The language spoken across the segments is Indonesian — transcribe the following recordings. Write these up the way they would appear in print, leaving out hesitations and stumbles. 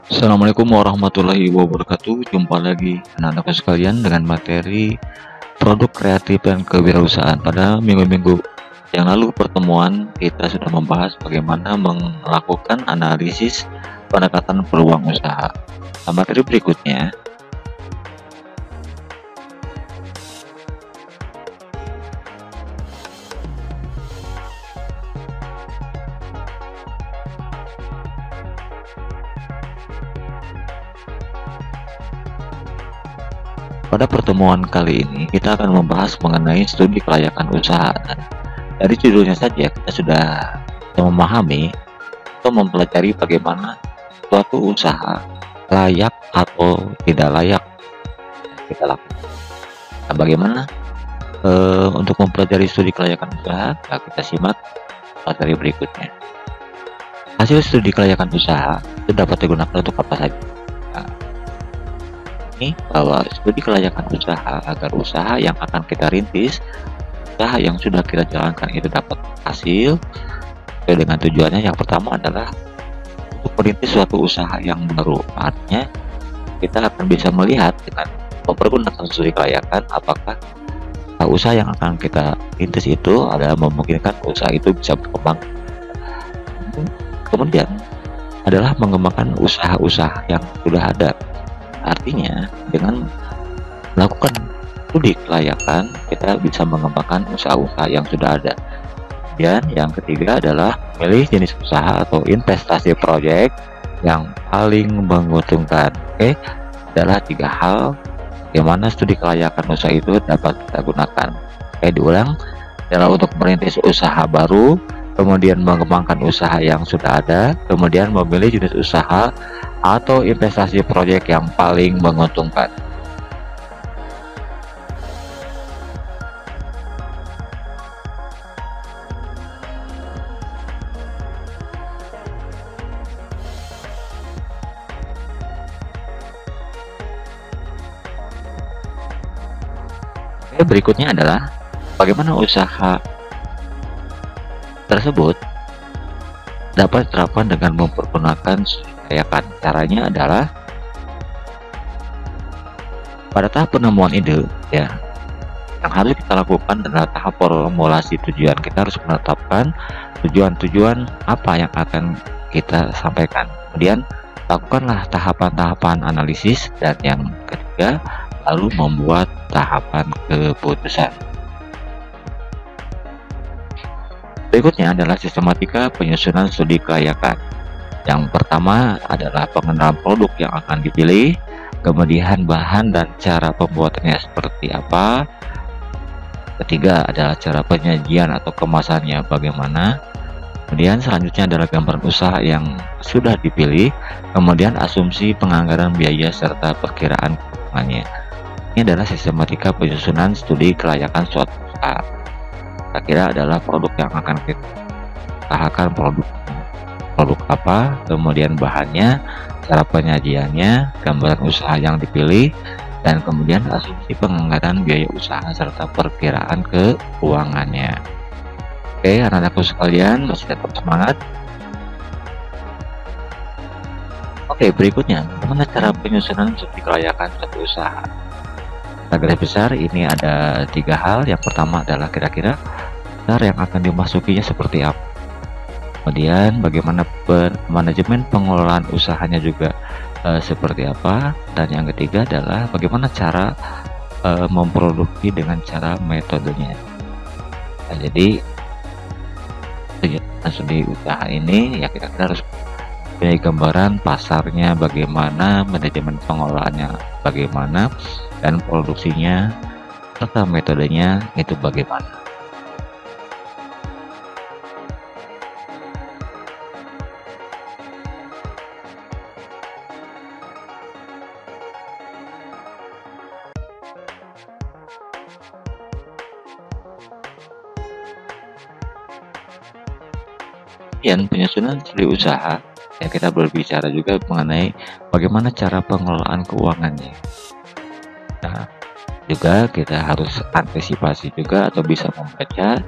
Assalamualaikum warahmatullahi wabarakatuh. Jumpa lagi anak-anakku sekalian dengan materi produk kreatif dan kewirausahaan. Pada minggu-minggu yang lalu pertemuan kita sudah membahas bagaimana melakukan analisis pendekatan peluang usaha. Nah, materi berikutnya pada pertemuan kali ini kita akan membahas mengenai studi kelayakan usaha. Dari judulnya saja kita sudah memahami atau mempelajari bagaimana suatu usaha layak atau tidak layak kita lakukan. Nah, bagaimana untuk mempelajari studi kelayakan usaha? Nah, kita simak materi berikutnya. Hasil studi kelayakan usaha itu dapat digunakan untuk apa saja? Nah, ini bahwa studi kelayakan usaha agar usaha yang akan kita rintis, usaha yang sudah kita jalankan itu dapat hasil sesuai dengan tujuannya. Yang pertama adalah untuk merintis suatu usaha yang baru. Artinya kita akan bisa melihat dengan mempergunakan studi kelayakan apakah usaha yang akan kita rintis itu adalah memungkinkan usaha itu bisa berkembang. Kemudian adalah mengembangkan usaha-usaha yang sudah ada. Artinya dengan melakukan studi kelayakan kita bisa mengembangkan usaha-usaha yang sudah ada. Dan yang ketiga adalah memilih jenis usaha atau investasi proyek yang paling menguntungkan. Oke, adalah 3 hal bagaimana studi kelayakan usaha itu dapat kita gunakan. Oke, diulang, adalah untuk merintis usaha baru, kemudian mengembangkan usaha yang sudah ada, kemudian memilih jenis usaha atau investasi proyek yang paling menguntungkan. Oke, berikutnya adalah bagaimana usaha tersebut dapat diterapkan dengan mempergunakan studi kelayakan. Caranya adalah pada tahap penemuan ide, ya, yang harus kita lakukan adalah tahap formulasi tujuan. Kita harus menetapkan tujuan-tujuan apa yang akan kita sampaikan. Kemudian lakukanlah tahapan-tahapan analisis, dan yang ketiga lalu membuat tahapan keputusan. Berikutnya adalah sistematika penyusunan studi kelayakan. Yang pertama adalah pengenalan produk yang akan dipilih, kemudian bahan dan cara pembuatannya seperti apa. Ketiga adalah cara penyajian atau kemasannya bagaimana. Kemudian selanjutnya adalah gambaran usaha yang sudah dipilih, kemudian asumsi penganggaran biaya serta perkiraan keuangannya. Ini adalah sistematika penyusunan studi kelayakan suatu usaha. Kira-kira adalah produk yang akan kita usahakan, produk apa, kemudian bahannya, cara penyajiannya, gambaran usaha yang dipilih, dan kemudian asumsi penganggaran biaya usaha serta perkiraan keuangannya. Oke, anak-anakku sekalian, masih tetap semangat. Oke, berikutnya bagaimana cara penyusunan studi kelayakan suatu usaha. Garis besar ini ada 3 hal. Yang pertama adalah kira-kira pasar yang akan dimasukinya seperti apa. Kemudian bagaimana manajemen pengelolaan usahanya juga seperti apa. Dan yang ketiga adalah bagaimana cara memproduksi dengan cara metodenya. Nah, jadi studi usaha ini ya kita harus punya gambaran pasarnya bagaimana, manajemen pengelolaannya bagaimana, dan produksinya serta metodenya itu bagaimana. Kemudian penyusunan studi usaha ya kita berbicara juga mengenai bagaimana cara pengelolaan keuangannya. Nah, Juga kita harus antisipasi juga atau bisa membaca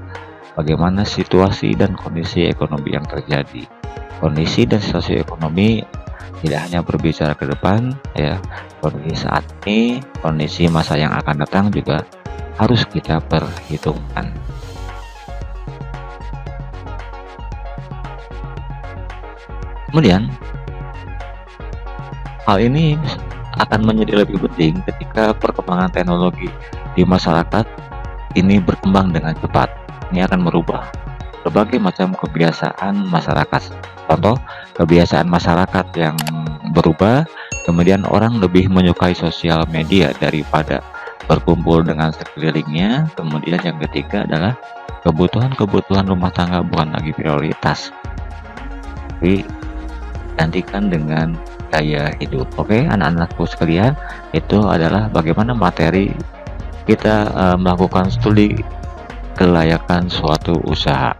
bagaimana situasi dan kondisi ekonomi yang terjadi. Kondisi dan situasi ekonomi tidak hanya berbicara ke depan ya, kondisi saat ini, kondisi masa yang akan datang juga harus kita perhitungkan. Kemudian hal ini akan menjadi lebih penting ketika perkembangan teknologi di masyarakat ini berkembang dengan cepat. Ini akan merubah berbagai macam kebiasaan masyarakat. Contoh, kebiasaan masyarakat yang berubah, kemudian orang lebih menyukai sosial media daripada berkumpul dengan sekelilingnya. Kemudian yang ketiga adalah kebutuhan-kebutuhan rumah tangga bukan lagi prioritas, tapi gantikan dengan gaya hidup. Oke, anak-anakku sekalian, itu adalah bagaimana materi kita melakukan studi kelayakan suatu usaha.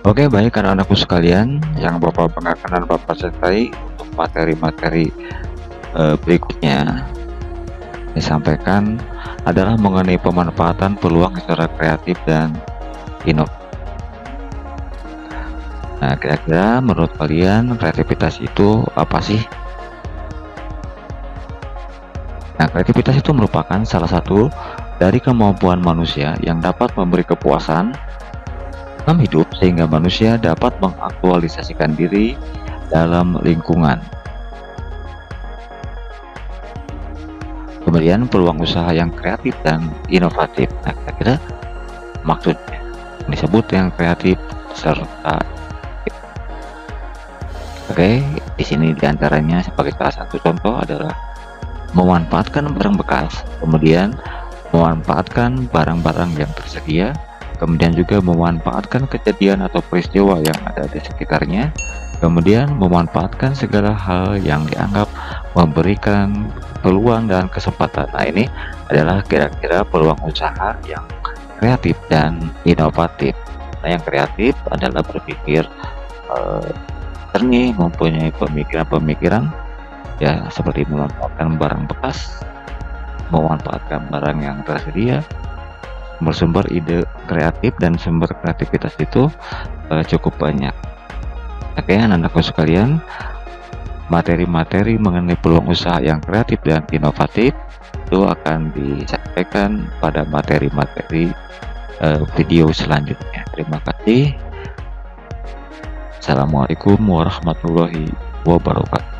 Oke, baik anak-anakku sekalian, yang Bapak banggakan dan Bapak cintai, untuk materi-materi berikutnya disampaikan adalah mengenai pemanfaatan peluang secara kreatif dan inovatif. Nah, kira-kira menurut kalian kreativitas itu apa sih? Nah, kreativitas itu merupakan salah satu dari kemampuan manusia yang dapat memberi kepuasan dalam hidup sehingga manusia dapat mengaktualisasikan diri dalam lingkungan. Kemudian peluang usaha yang kreatif dan inovatif. Nah, kira-kira maksudnya disebut yang kreatif serta Oke, di sini diantaranya sebagai salah satu contoh adalah memanfaatkan barang bekas, kemudian memanfaatkan barang-barang yang tersedia, kemudian juga memanfaatkan kejadian atau peristiwa yang ada di sekitarnya, kemudian memanfaatkan segala hal yang dianggap memberikan peluang dan kesempatan. Nah, ini adalah kira-kira peluang usaha yang kreatif dan inovatif. Nah, yang kreatif adalah berpikir jernih, mempunyai pemikiran-pemikiran ya, seperti memanfaatkan barang bekas, memanfaatkan barang yang tersedia. Bersumber ide kreatif dan sumber kreativitas itu cukup banyak. Oke, anak-anakku sekalian, materi-materi mengenai peluang usaha yang kreatif dan inovatif itu akan disampaikan pada materi-materi video selanjutnya. Terima kasih. Assalamualaikum warahmatullahi wabarakatuh.